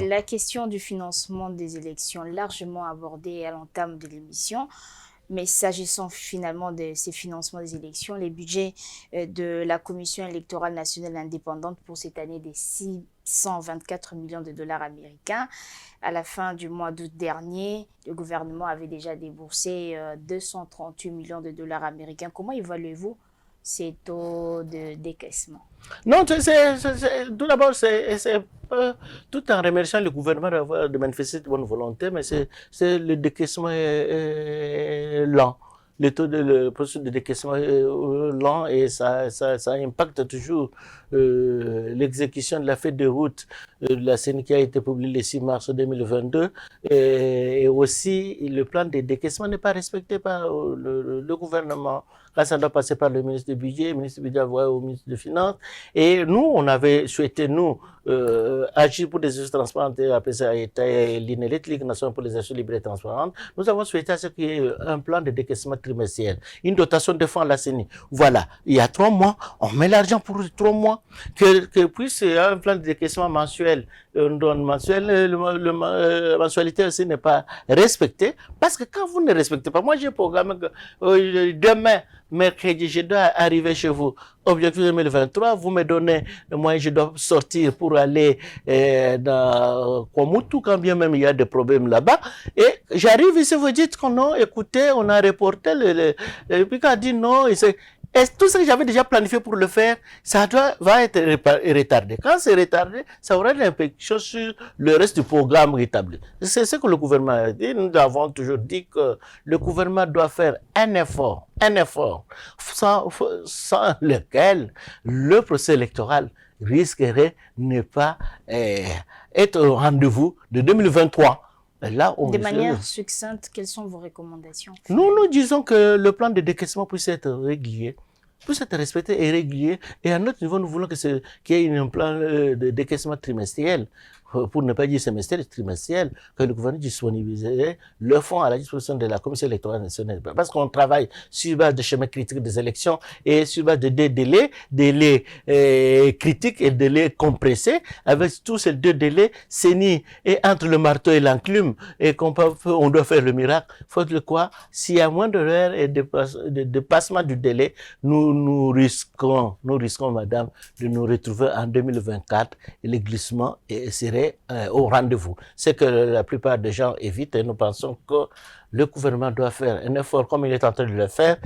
La question du financement des élections, largement abordée à l'entame de l'émission, mais s'agissant finalement de ces financements des élections, les budgets de la Commission électorale nationale indépendante pour cette année des 624 millions de dollars américains. À la fin du mois d'août dernier, le gouvernement avait déjà déboursé 238 millions de dollars américains. Comment évaluez-vous ces taux de décaissement? Non, tout d'abord, c'est tout en remerciant le gouvernement de manifester de bonne volonté, mais c'est le décaissement est lent. Le processus de décaissement est lent et ça impacte toujours l'exécution de la fête de route de la CENI qui a été publiée le 6 mars 2022 et aussi le plan de décaissement n'est pas respecté par le gouvernement. Là, ça doit passer par le ministre du Budget, le ministre du Budget envoyé au ministre des Finances. Et nous, on avait souhaité, nous, agir pour des élections transparentes, après ça a été l'INELET, Ligue nationale pour les élections libres et transparentes. Nous avons souhaité à ce qu'il y ait un plan de décaissement trimestriel, une dotation de fonds à la CENI. Voilà, il y a 3 mois, on met l'argent pour 3 mois, que puisse un plan de décaissement mensuel, on donne mensuel, la mensualité aussi n'est pas respectée, parce que quand vous ne respectez pas, moi j'ai programmé que demain, mercredi, je dois arriver chez vous. Objectif 2023, vous me donnez, moi je dois sortir pour aller dans Kwamutu, quand bien même il y a des problèmes là-bas. Et j'arrive ici, vous dites qu'on a écouté, on a reporté, et puis qu'on dit non, et tout ce que j'avais déjà planifié pour le faire, va être retardé. Quand c'est retardé, ça aura une impact sur le reste du programme établi. C'est ce que le gouvernement a dit. Nous avons toujours dit que le gouvernement doit faire un effort sans lequel le procès électoral risquerait de ne pas être au rendez-vous de 2023. Là, de manière succincte, quelles sont vos recommandations? Nous disons que le plan de décaissement puisse être régulier, puisse être respecté et régulier. Et à notre niveau, nous voulons qu'il y ait un plan de décaissement trimestriel, pour ne pas dire semestriel, trimestriel, que le gouvernement disponibiliserait le fonds à la disposition de la Commission électorale nationale. Parce qu'on travaille sur base de schéma critique des élections et sur base de deux délais critiques et délais compressés. Avec tous ces 2 délais, CENI et entre le marteau et l'enclume, et on doit faire le miracle. Faute de quoi, s'il y a moins d'erreurs et de dépassement du délai, nous risquons, madame, de nous retrouver en 2024 et le glissement serait au rendez-vous. C'est que la plupart des gens évitent et nous pensons que le gouvernement doit faire un effort comme il est en train de le faire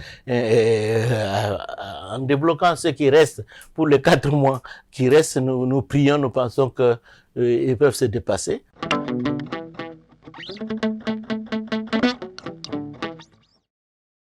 en débloquant ce qui reste pour les 4 mois qui restent. Nous prions, nous pensons qu'ils peuvent se dépasser.